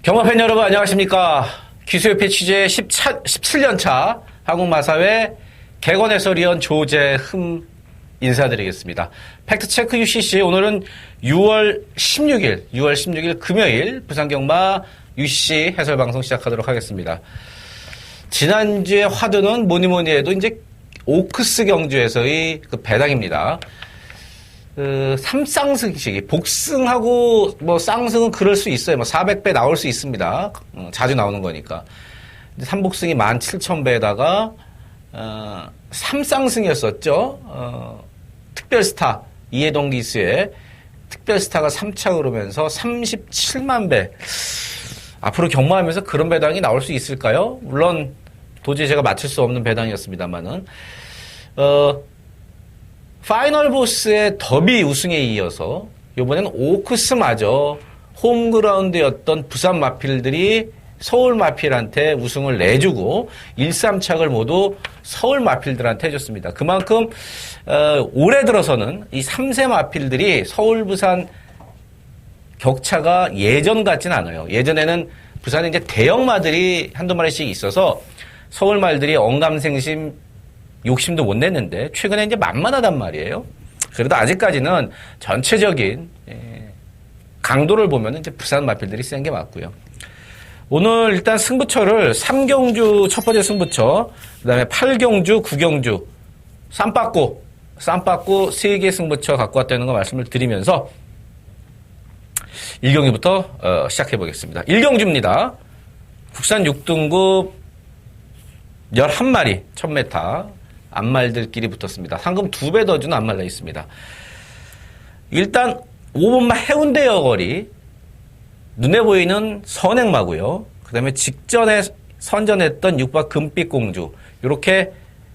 경마팬 여러분 안녕하십니까. 기수협회 취재 17년차 한국마사회 객원 해설위원 조재흠 인사드리겠습니다. 팩트체크 UCC 오늘은 6월 16일 금요일 부산경마 UCC 해설방송 시작하도록 하겠습니다. 지난주에 화두는 뭐니 해도 이제 오크스 경주에서의 그 배당입니다. 삼쌍승식이 복승하고 뭐 쌍승은 그럴 수 있어요. 뭐 400배 나올 수 있습니다. 자주 나오는 거니까. 삼복승이 17,000배에다가 삼쌍승이었었죠. 특별스타 이해동 기수의 특별스타가 3차 오르면서 37만 배. 앞으로 경마하면서 그런 배당이 나올 수 있을까요? 물론 도저히 제가 맞출 수 없는 배당이었습니다만은 파이널 보스의 더비 우승에 이어서 이번에는 오크스마저 홈그라운드였던 부산 마필들이 서울 마필한테 우승을 내주고 1, 3착을 모두 서울 마필들한테 해줬습니다. 그만큼 올해 들어서는 이 3세 마필들이 서울 부산 격차가 예전 같진 않아요. 예전에는 부산에 이제 대형마들이 한두 마리씩 있어서 서울 말들이 언감생심 욕심도 못 냈는데 최근에 이제 만만하단 말이에요. 그래도 아직까지는 전체적인 강도를 보면 이제 부산 마필들이 센 게 맞고요. 오늘 일단 승부처를 3경주 첫 번째 승부처, 그다음에 8경주, 9경주, 쌈빠꾸 3개 승부처 갖고 왔다는 거 말씀을 드리면서 1경주부터 시작해 보겠습니다. 1경주입니다. 국산 6등급 11마리 1000m 암말들끼리 붙었습니다. 상금 2배 더 주는 암말라 있습니다. 일단 5번마 해운대 여거리 눈에 보이는 선행마고요. 그 다음에 직전에 선전했던 6번 금빛공주 이렇게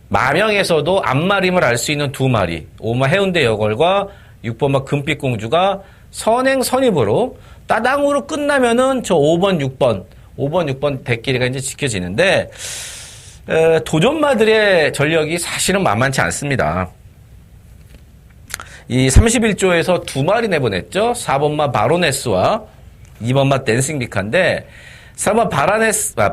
마명에서도 앞마림을 알 수 있는 2마리 5번마 해운대 여걸과 6번마 금빛공주가 선행 선입으로 따당으로 끝나면은 저 5번 6번 대끼리가 이제 지켜지는데 도전마들의 전력이 사실은 만만치 않습니다. 이 31조에서 2마리 내보냈죠. 4번마 바로네스와 2번마 댄싱 비카인데 4번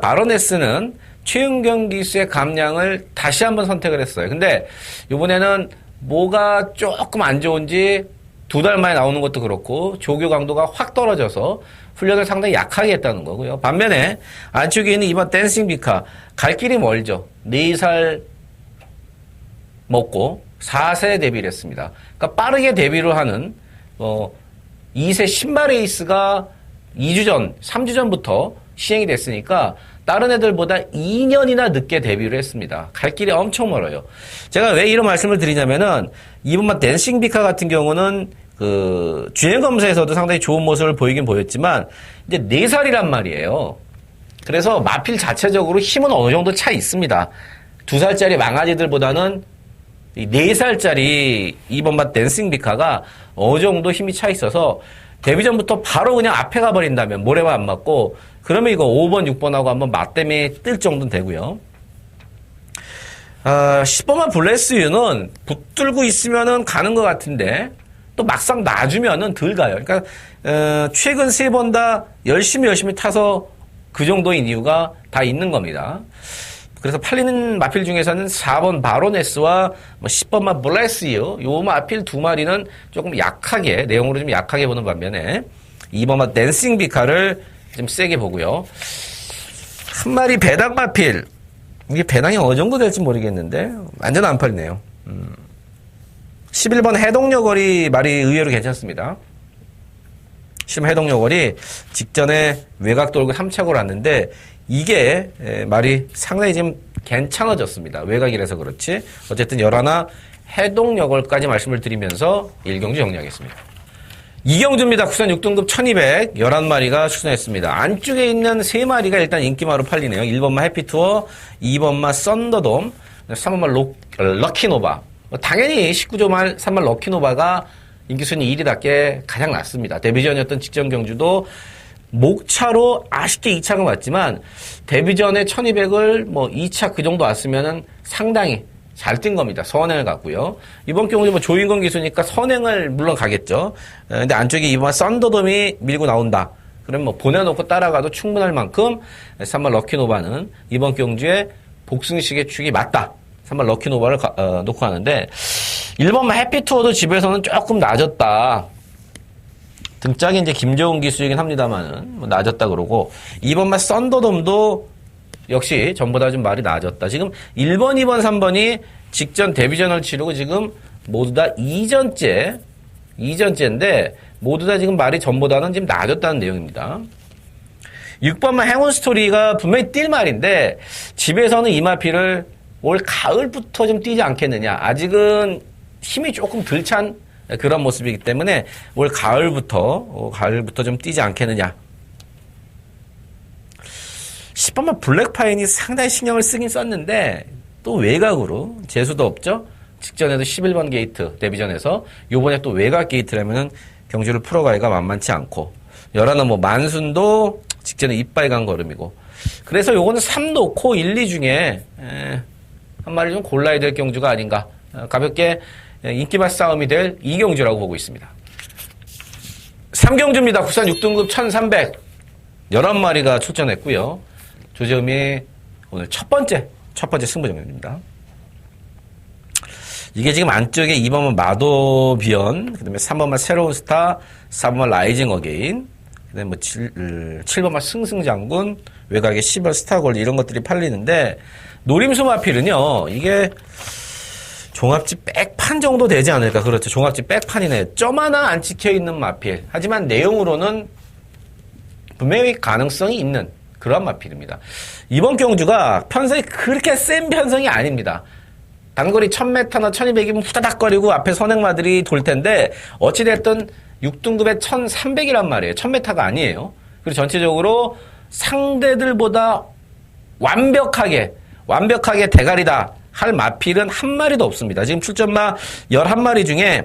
바로네스는 최은경 기수의 감량을 다시 한번 선택을 했어요. 근데 이번에는 뭐가 조금 안 좋은지 2달 만에 나오는 것도 그렇고 조교 강도가 확 떨어져서 훈련을 상당히 약하게 했다는 거고요. 반면에 안쪽에 있는 이번 댄싱 비카 갈 길이 멀죠. 4살 먹고 4세 데뷔를 했습니다. 그러니까 빠르게 데뷔를 하는 2세 신발 레이스가 2주 전, 3주 전부터 시행이 됐으니까 다른 애들보다 2년이나 늦게 데뷔를 했습니다. 갈 길이 엄청 멀어요. 제가 왜 이런 말씀을 드리냐면은 이번만 댄싱 비카 같은 경우는 그 주행 검사에서도 상당히 좋은 모습을 보이긴 보였지만 이제 4살이란 말이에요. 그래서 마필 자체적으로 힘은 어느 정도 차 있습니다. 2살짜리 망아지들보다는 4살짜리 이번만 댄싱 비카가 어느 정도 힘이 차 있어서 데뷔 전부터 바로 그냥 앞에 가버린다면 모래만 안 맞고 그러면 이거 5번, 6번하고 한번 맞대미 뜰 정도는 되고요. 10번만 블레스유는 붙들고 있으면은 가는 것 같은데 또 막상 놔주면은 덜 가요. 그러니까 최근 3번 다 열심히 타서 그 정도인 이유가 다 있는 겁니다. 그래서 팔리는 마필 중에서는 4번 바로네스와 10번만 블레스유 요 마필 2마리는 조금 약하게 내용으로 좀 약하게 보는 반면에 2번만 댄싱 비카를 좀 세게 보고요. 한 마리 배당 마필 이게 배당이 어느 정도 될지 모르겠는데 완전 안 팔리네요. 11번 해동여거리 말이 의외로 괜찮습니다. 지금 해동여거리 직전에 외곽 돌고 3착으로 왔는데 이게 말이 상당히 지금 괜찮아졌습니다. 외곽이라서 그렇지. 어쨌든 11 해동여걸까지 말씀을 드리면서 1경주 정리하겠습니다. 2경주입니다. 국산 6등급 1200 11마리가 출전했습니다. 안쪽에 있는 3마리가 일단 인기마로 팔리네요. 1번마 해피투어, 2번마 썬더돔, 3번마 럭키노바. 당연히 19조 말 3말 럭키노바가 인기순위 1위답게 가장 낫습니다. 데뷔전이었던 직전 경주도 목차로 아쉽게 2차가 왔지만 데뷔전에 1200을 뭐 2차 그 정도 왔으면은 상당히 잘 뛴 겁니다. 선행을 갔고요. 이번 경우는 뭐 조인권 기수니까 선행을 물론 가겠죠. 근데 안쪽에 이번 썬더돔이 밀고 나온다. 그럼 뭐 보내놓고 따라가도 충분할 만큼 3말 럭키노바는 이번 경주에 복승식의 축이 맞다. 3말 럭키노바를 놓고 하는데 1번만 해피투어도 집에서는 조금 낮았다. 등짝이 이제 김재훈 기수이긴 합니다만은 뭐 낮았다 그러고 2번만 썬더돔도 역시 전보다 좀 말이 나아졌다. 지금 1번, 2번, 3번이 직전 데뷔전을 치르고 지금 모두 다 2전째인데 모두 다 지금 말이 전보다는 지금 나아졌다는 내용입니다. 6번만 행운 스토리가 분명히 뛸 말인데 집에서는 이 마피를 올 가을부터 좀 뛰지 않겠느냐. 아직은 힘이 조금 덜 찬 그런 모습이기 때문에 올 가을부터 좀 뛰지 않겠느냐. 10번만 블랙파인이 상당히 신경을 쓰긴 썼는데 또 외곽으로 재수도 없죠. 직전에도 11번 게이트 데뷔전에서 요번에 또 외곽 게이트라면은 경주를 풀어가기가 만만치 않고 열하나 뭐 만순도 직전에 이빨 간 걸음이고 그래서 요거는 3 놓고 1, 2 중에 한 마리 좀 골라야 될 경주가 아닌가. 가볍게 인기맛 싸움이 될 이 경주라고 보고 있습니다. 3경주입니다. 국산 6등급 1300 11마리가 출전했고요. 조재음이 오늘 첫 번째 승부정입니다. 이게 지금 안쪽에 2번은 마도비언, 그 다음에 3번만 새로운 스타, 4번만 라이징 어게인, 그 다음에 뭐 7번만 승승장군, 외곽에 10번 스타골 이런 것들이 팔리는데, 노림수 마필은요, 이게 종합집 백판 정도 되지 않을까. 그렇죠. 종합집 백판이네. 점 하나 안 찍혀있는 마필. 하지만 내용으로는 분명히 가능성이 있는 그런 마필입니다. 이번 경주가 편성이 그렇게 센 편성이 아닙니다. 단거리 1000m나 1200이면 후다닥거리고 앞에 선행마들이 돌 텐데 어찌됐든 6등급에 1300이란 말이에요. 1000m가 아니에요. 그리고 전체적으로 상대들보다 완벽하게 대가리다 할 마필은 한 마리도 없습니다. 지금 출전마 11마리 중에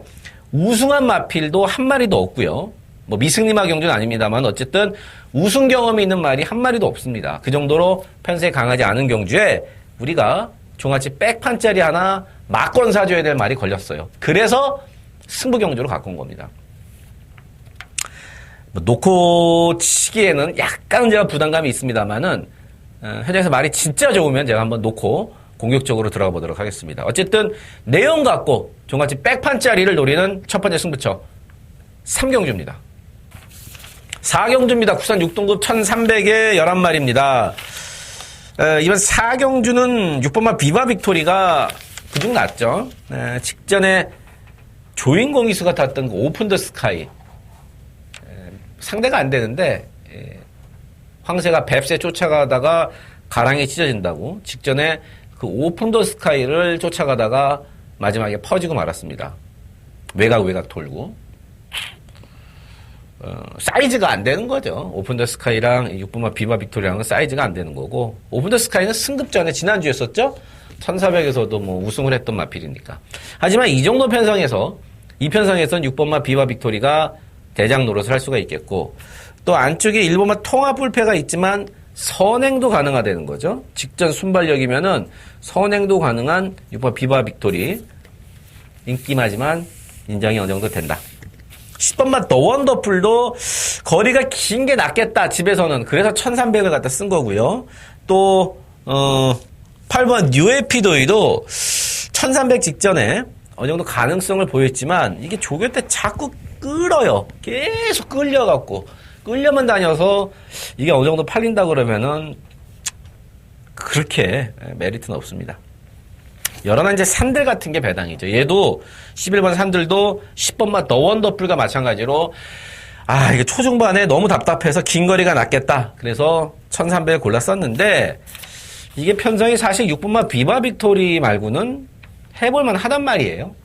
우승한 마필도 한 마리도 없고요. 뭐 미승리마 경주는 아닙니다만 어쨌든 우승 경험이 있는 말이 한 마리도 없습니다. 그 정도로 편성이 강하지 않은 경주에 우리가 종합집 백판짜리 하나 막권 사줘야 될 말이 걸렸어요. 그래서 승부 경주로 갖고 온 겁니다. 뭐 놓고 치기에는 약간 제가 부담감이 있습니다만은 현장에서 말이 진짜 좋으면 제가 한번 놓고 공격적으로 들어가 보도록 하겠습니다. 어쨌든 내용 갖고 종합집 백판짜리를 노리는 첫 번째 승부처 3경주입니다. 4경주입니다. 국산 6등급 1300에 11마리입니다. 이번 4경주는 6번마 비바 빅토리가 그중 낫죠. 직전에 조인공 이수가 탔던 그 오픈 더 스카이. 상대가 안 되는데, 황새가 뱁새 쫓아가다가 가랑이 찢어진다고 직전에 그 오픈 더 스카이를 쫓아가다가 마지막에 퍼지고 말았습니다. 외곽 돌고. 사이즈가 안 되는 거죠. 오픈 더 스카이랑 6번마 비바 빅토리랑은 사이즈가 안 되는 거고, 오픈 더 스카이는 승급 전에 지난주에 썼죠? 1400에서도 뭐 우승을 했던 마필이니까. 하지만 이 정도 편성에서, 이 편성에선 6번마 비바 빅토리가 대장 노릇을 할 수가 있겠고, 또 안쪽에 1번마 통합 불패가 있지만 선행도 가능하다는 거죠. 직전 순발력이면은 선행도 가능한 6번 비바 빅토리. 인기마지만 인정이 어느 정도 된다. 10번만 더 원더풀도 거리가 긴 게 낫겠다, 집에서는. 그래서 1300을 갖다 쓴 거고요. 또 8번 뉴에피도이도 1300 직전에 어느 정도 가능성을 보였지만 이게 조교 때 자꾸 끌어요. 계속 끌려갖고 끌려만 다녀서 이게 어느 정도 팔린다 그러면은 그렇게 메리트는 없습니다. 여러 이제 산들 같은 게 배당이죠. 얘도 11번 산들도 10번만 더 원더풀과 마찬가지로 이게 초중반에 너무 답답해서 긴 거리가 낫겠다. 그래서 1300을 골랐었는데 이게 편성이 사실 6번만 비바 빅토리 말고는 해볼만 하단 말이에요.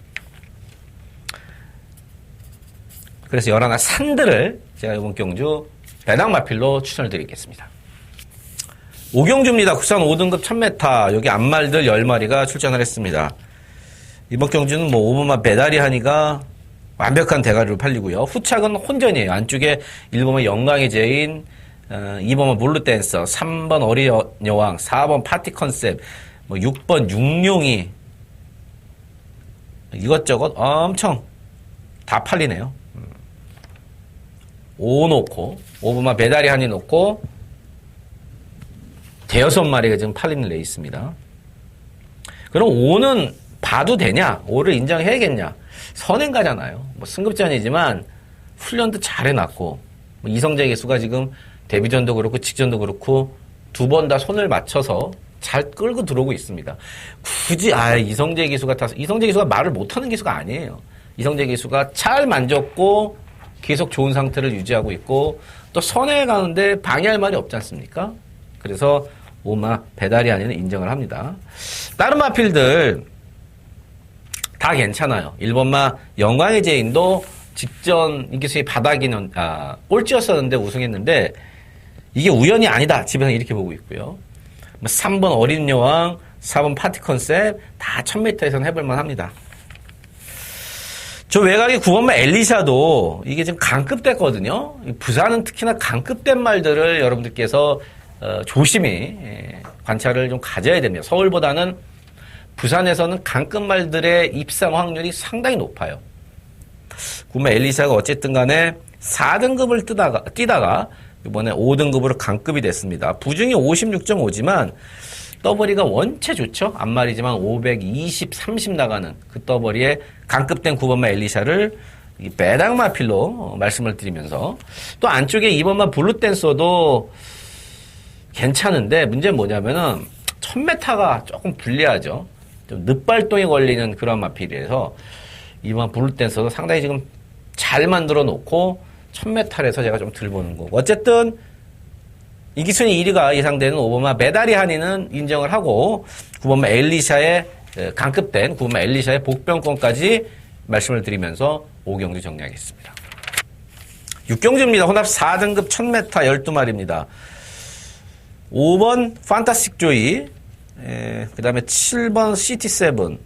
그래서 여러 산들을 제가 이번 경주 배당 마필로 추천을 드리겠습니다. 5경주입니다. 국산 5등급 1000m. 여기 암말들 10마리가 출전을 했습니다. 이번 경주는 뭐 5번마 배다리 하니가 완벽한 대가리로 팔리고요. 후착은 혼전이에요. 안쪽에 1번마 영광의 제인, 2번마 블루댄서, 3번 어린 여왕, 4번 파티 컨셉, 뭐 6번 육룡이 이것저것 엄청 다 팔리네요. 5 놓고 5번마 배다리 한이 놓고 대여섯 마리가 지금 팔리는 레이스입니다. 그럼 5는 봐도 되냐? 5를 인정해야겠냐? 선행가잖아요. 뭐 승급전이지만 훈련도 잘 해놨고 뭐 이성재 기수가 지금 데뷔전도 그렇고 직전도 그렇고 두 번 다 손을 맞춰서 잘 끌고 들어오고 있습니다. 굳이 이성재 기수가 타서 이성재 기수가 말을 못하는 기수가 아니에요. 이성재 기수가 잘 만졌고 계속 좋은 상태를 유지하고 있고 또 선행에 가는데 방해할 말이 없지 않습니까? 그래서 5마 배다리 아니는 인정을 합니다. 다른 마필들 다 괜찮아요. 1번마 영광의 제인도 직전 인기수의 바닥이는 꼴찌였었는데 우승했는데 이게 우연이 아니다. 집에서 이렇게 보고 있고요. 3번 어린 여왕, 4번 파티 컨셉 다 1000m에서는 해볼만 합니다. 저 외곽의 9번마 엘리샤도 이게 지금 강급됐거든요. 부산은 특히나 강급된 말들을 여러분들께서 조심히 관찰을 좀 가져야 됩니다. 서울보다는 부산에서는 강급 말들의 입상 확률이 상당히 높아요. 9번마 엘리샤가 어쨌든 간에 4등급을 뛰다가 이번에 5등급으로 강급이 됐습니다. 부중이 56.5지만 더블이가 원체 좋죠. 앞말이지만 520, 30 나가는 그 더블이에 강급된 9번마 엘리샤를 배당 마필로 말씀을 드리면서 또 안쪽에 2번마 블루댄서도 괜찮은데 문제는 뭐냐면은 1000m가 조금 불리하죠. 좀 늦발동에 걸리는 그런 마필이라서 2번 블루댄서도 상당히 지금 잘 만들어 놓고 1000m에서 제가 좀 들보는 거고 어쨌든 이기순위 1위가 예상되는 5번마 메다리 한이는 인정을 하고 9번마 엘리샤의 강급된 9번마 엘리샤의 복병권까지 말씀을 드리면서 5경주 정리하겠습니다. 6경주입니다. 혼합 4등급 1000m 12마리입니다. 5번 판타스틱 조이, 그 다음에 7번 시티7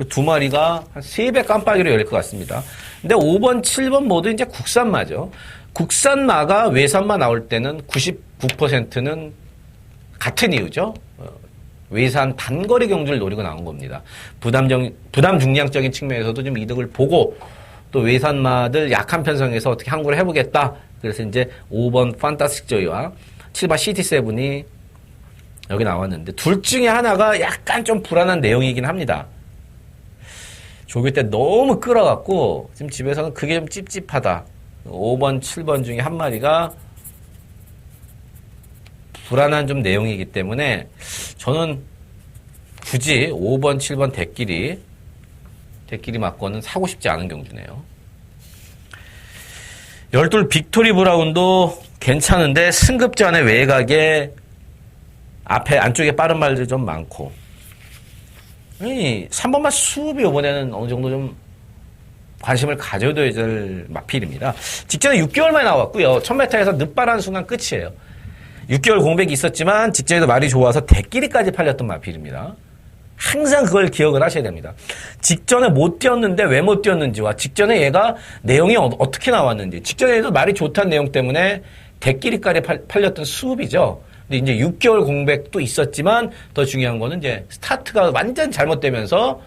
두 마리가 한 3배 깜빡이로 열릴 것 같습니다. 근데 5번, 7번 모두 이제 국산마죠. 국산마가 외산마 나올 때는 99%는 같은 이유죠. 외산 단거리 경주를 노리고 나온 겁니다. 부담 중량적인 측면에서도 좀 이득을 보고 또 외산마들 약한 편성에서 어떻게 항구를 해보겠다. 그래서 이제 5번 판타스틱 조이와 7번 시티7이 여기 나왔는데 둘 중에 하나가 약간 좀 불안한 내용이긴 합니다. 조교 때 너무 끌어갖고 지금 집에서는 그게 좀 찝찝하다. 5번, 7번 중에 한 마리가 불안한 좀 내용이기 때문에 저는 굳이 5번, 7번 대끼리 맞고는 사고 싶지 않은 경주네요. 12 빅토리 브라운도 괜찮은데 승급전의 외곽에 앞에 안쪽에 빠른 말들이 좀 많고 3번마 수업이 이번에는 어느 정도 좀 관심을 가져둬야 될 마필입니다. 직전에 6개월 만에 나왔고요. 1000m에서 늦발하는 순간 끝이에요. 6개월 공백이 있었지만 직전에도 말이 좋아서 대끼리까지 팔렸던 마필입니다. 항상 그걸 기억을 하셔야 됩니다. 직전에 못 뛰었는데 왜 못 뛰었는지와 직전에 얘가 내용이 어떻게 나왔는지 직전에도 말이 좋다는 내용 때문에 대끼리까지 팔렸던 수업이죠. 근데 이제 6개월 공백도 있었지만 더 중요한 거는 이제 스타트가 완전 잘못되면서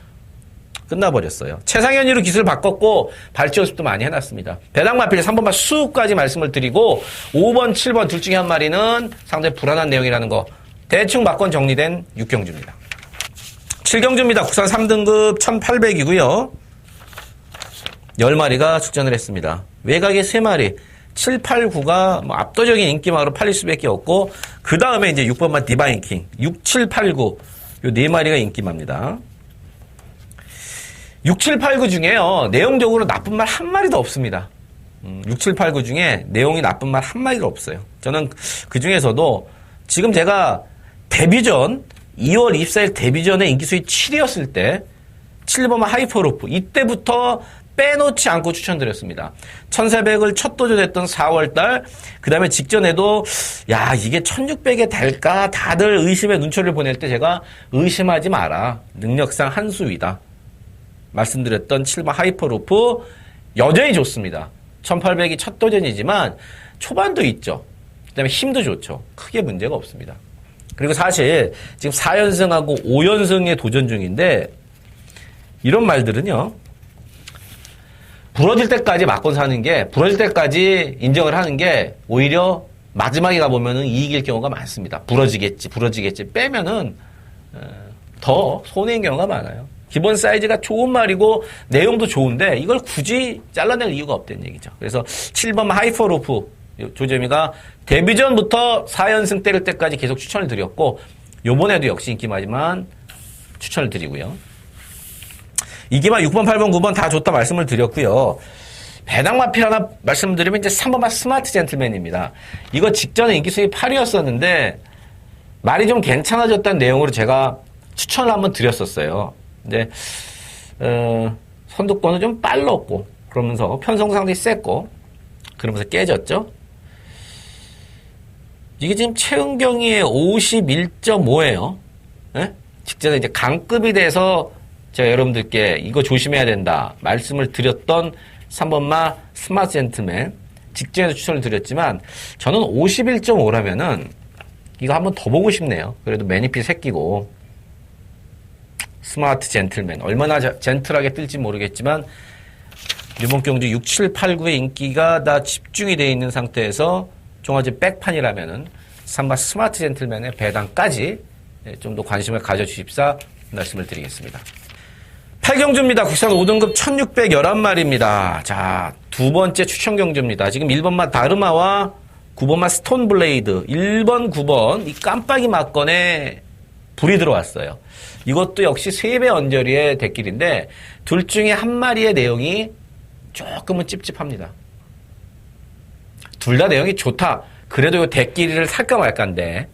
끝나버렸어요. 최상현이로 기술 바꿨고 발치 연습도 많이 해놨습니다. 배당 마필 3번마 수까지 말씀을 드리고 5번, 7번 둘 중에 한 마리는 상당히 불안한 내용이라는 거 대충 막건 정리된 6경주입니다. 7경주입니다. 국산 3등급 1800이고요. 10마리가 출전을 했습니다. 외곽에 3마리 7, 8, 9가 뭐 압도적인 인기마로 팔릴 수밖에 없고 그 다음에 이제 6번마 디바인킹 6, 7, 8, 9 요 4마리가 인기마입니다. 6, 7, 8, 9 중에요. 내용적으로 나쁜 말 한 마리도 없습니다. 6, 7, 8, 9 중에 내용이 나쁜 말 한 마리도 없어요. 저는 그 중에서도 지금 제가 데뷔전 2월 24일 데뷔전에 인기수위 7위였을 때 7번마 하이퍼루프 이때부터 빼놓지 않고 추천드렸습니다. 1400을 첫 도전했던 4월달, 그 다음에 직전에도 야 이게 1600에 될까 다들 의심의 눈초리를 보낼 때 제가 의심하지 마라. 능력상 한 수위다. 말씀드렸던 7번 하이퍼루프 여전히 좋습니다. 1800이 첫 도전이지만 초반도 있죠. 그 다음에 힘도 좋죠. 크게 문제가 없습니다. 그리고 사실 지금 4연승하고 5연승에 도전 중인데 이런 말들은요. 부러질 때까지 맞고 사는 게, 부러질 때까지 인정을 하는 게 오히려 마지막에 가보면은 이길 경우가 많습니다. 부러지겠지 빼면은 더 손해인 경우가 많아요. 기본 사이즈가 좋은 말이고 내용도 좋은데 이걸 굳이 잘라낼 이유가 없다는 얘기죠. 그래서 7번 하이퍼루프 조재미가 데뷔 전부터 4연승 때릴 때까지 계속 추천을 드렸고 요번에도 역시 인기마지만 추천을 드리고요. 이기마 6번, 8번, 9번 다 좋다 말씀을 드렸고요. 배당마필 하나 말씀드리면 이제 3번마 스마트 젠틀맨입니다. 이거 직전에 인기수입 8위였었는데 말이 좀 괜찮아졌다는 내용으로 제가 추천을 한번 드렸었어요. 근데 선두권은 좀 빨랐고 그러면서 편성상도 셌고 그러면서 깨졌죠. 이게 지금 최은경이의 51.5예요. 네? 직전에 이제 강급이 돼서 제가 여러분들께 이거 조심해야 된다 말씀을 드렸던 3번마 스마트 젠틀맨 직전에도 추천을 드렸지만 저는 51.5라면은 이거 한번 더 보고 싶네요. 그래도 매니피 새끼고 스마트 젠틀맨 얼마나 젠틀하게 뜰지 모르겠지만 이번 경주 6, 7, 8, 9의 인기가 다 집중이 되어 있는 상태에서 종아지 백판이라면은 3번 스마트 젠틀맨의 배당까지 좀 더 관심을 가져주십사 말씀을 드리겠습니다. 8경주입니다. 국산 5등급 1611마리입니다. 자, 두 번째 추천 경주입니다. 지금 1번마 다르마와 9번마 스톤블레이드 1번, 9번 이 깜빡이 막건에 불이 들어왔어요. 이것도 역시 3배 언저리의 대길인데 둘 중에 한 마리의 내용이 조금은 찝찝합니다. 둘 다 내용이 좋다. 그래도 이 대길이를 살까 말까인데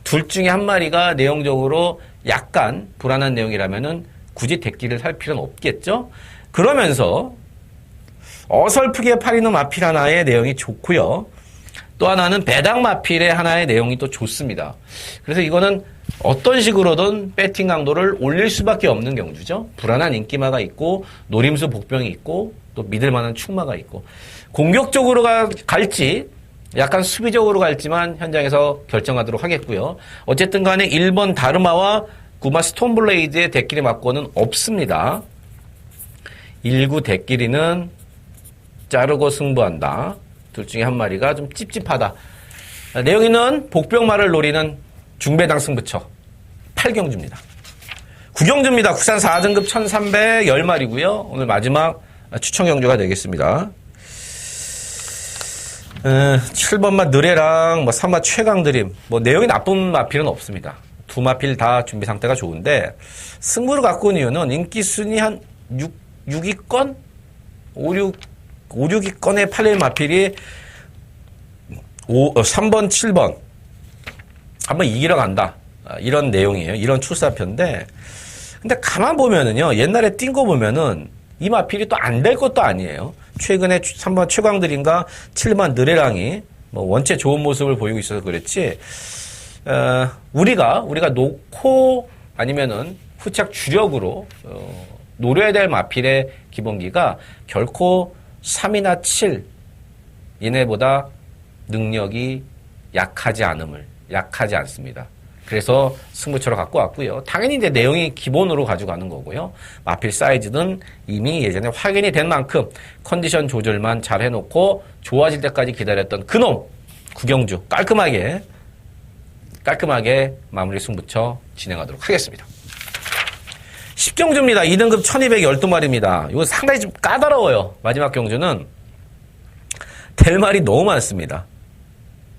둘 중에 한 마리가 내용적으로 약간 불안한 내용이라면은 굳이 대길을 살 필요는 없겠죠? 그러면서 어설프게 팔리는 마필 하나의 내용이 좋고요. 또 하나는 배당 마필의 하나의 내용이 또 좋습니다. 그래서 이거는 어떤 식으로든 배팅 강도를 올릴 수밖에 없는 경주죠. 불안한 인기마가 있고 노림수 복병이 있고 또 믿을 만한 충마가 있고 공격적으로 갈지 약간 수비적으로 갈지만 현장에서 결정하도록 하겠고요. 어쨌든 간에 1번 다르마와 9번 스톤블레이드의 대끼리 막고는 없습니다. 1구 대끼리는 자르고 승부한다. 둘 중에 한 마리가 좀 찝찝하다. 내용이는 복병마를 노리는 중배당 승부처 8경주입니다. 9경주입니다. 국산 4등급 1310마리고요. 오늘 마지막 추천 경주가 되겠습니다. 7번마 느레랑 3번 최강드림 내용이 나쁜 마필은 없습니다. 두 마필 다 준비 상태가 좋은데 승부를 갖고 온 이유는 인기 순위 한 6위권? 5, 6위권에 팔릴 마필이 3번, 7번 한번 이기러 간다. 이런 내용이에요. 이런 출사표인데 근데 가만 보면은요. 옛날에 뛴 거 보면은 이 마필이 또 안 될 것도 아니에요. 최근에 3번 최광들인가 7번 느레랑이 원체 좋은 모습을 보이고 있어서 그렇지 우리가 놓고 아니면은 후착 주력으로 노려야 될 마필의 기본기가 결코 3이나 7 얘네보다 능력이 약하지 않습니다. 그래서 승부처로 갖고 왔고요. 당연히 이제 내용이 기본으로 가져가는 거고요. 마필 사이즈는 이미 예전에 확인이 된 만큼 컨디션 조절만 잘 해놓고 좋아질 때까지 기다렸던 그놈 구경주 깔끔하게 마무리 승부처 진행하도록 하겠습니다. 10경주입니다. 2등급 1212마리입니다. 이거 상당히 좀 까다로워요. 마지막 경주는 될 말이 너무 많습니다.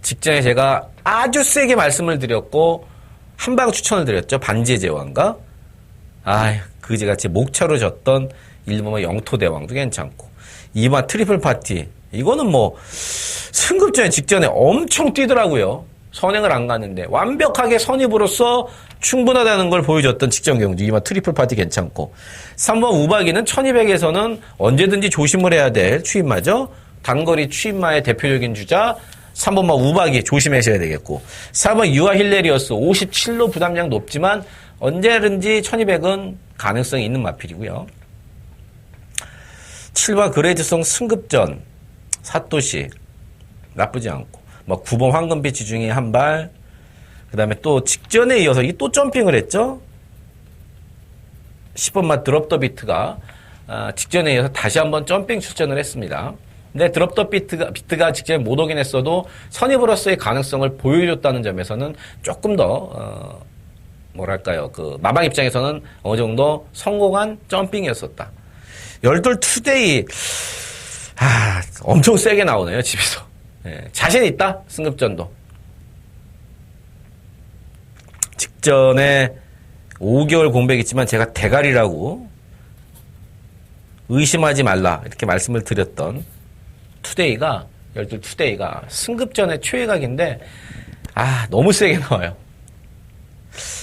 직전에 제가 아주 세게 말씀을 드렸고 한방 추천을 드렸죠. 반지의 제왕과 그지같이 목차로 졌던 1번마 영토대왕도 괜찮고 2번 트리플 파티 이거는 승급전에 직전에 엄청 뛰더라고요. 선행을 안 갔는데 완벽하게 선입으로서 충분하다는 걸 보여줬던 직전 경주. 이만 트리플 파티 괜찮고. 3번 우박이는 1200에서는 언제든지 조심을 해야 될 추임마죠. 단거리 추임마의 대표적인 주자 3번마 우박이 조심하셔야 되겠고. 4번 유아 힐레리어스 57로 부담량 높지만 언제든지 1200은 가능성이 있는 마필이고요. 7번 그레이드송 승급전 사토시 나쁘지 않고. 9번 황금빛 지중해 한 발. 그 다음에 또 직전에 이어서 또 점핑을 했죠. 10번 맛 드롭 더 비트가 직전에 이어서 다시 한번 점핑 출전을 했습니다. 근데 드롭 더 비트가 직전에 못 오긴 했어도 선입으로서의 가능성을 보여줬다는 점에서는 조금 더 뭐랄까요, 그 마방 입장에서는 어느 정도 성공한 점핑이었었다. 열돌 투데이 엄청 세게 나오네요, 집에서. 자신 있다, 승급전도. 직전에 5개월 공백 있지만 제가 대가리라고 의심하지 말라 이렇게 말씀을 드렸던 투데이가, 열둘 투데이가 승급전의 최애각인데 너무 세게 나와요.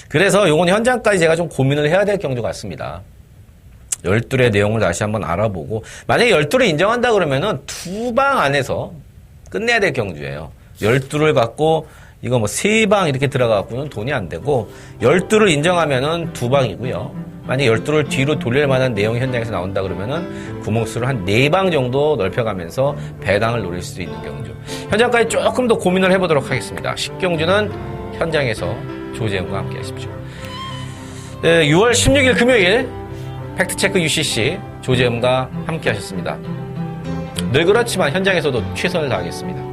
그래서 요건 현장까지 제가 좀 고민을 해야 될 경주 같습니다. 열둘의 내용을 다시 한번 알아보고, 만약에 열둘을 인정한다 그러면은 두 방 안에서 끝내야 될 경주예요. 열둘을 갖고 이거 3방 이렇게 들어가고는 돈이 안 되고, 열둘을 인정하면은 2방이고요. 만약에 열둘을 뒤로 돌릴 만한 내용이 현장에서 나온다 그러면은 구멍수를 한 4방 정도 넓혀가면서 배당을 노릴 수 있는 경주. 현장까지 조금 더 고민을 해보도록 하겠습니다. 10경주는 현장에서 조재현과 함께 하십시오. 네, 6월 16일 금요일 팩트체크 UCC 조재현과 함께 하셨습니다. 늘 그렇지만 현장에서도 최선을 다하겠습니다.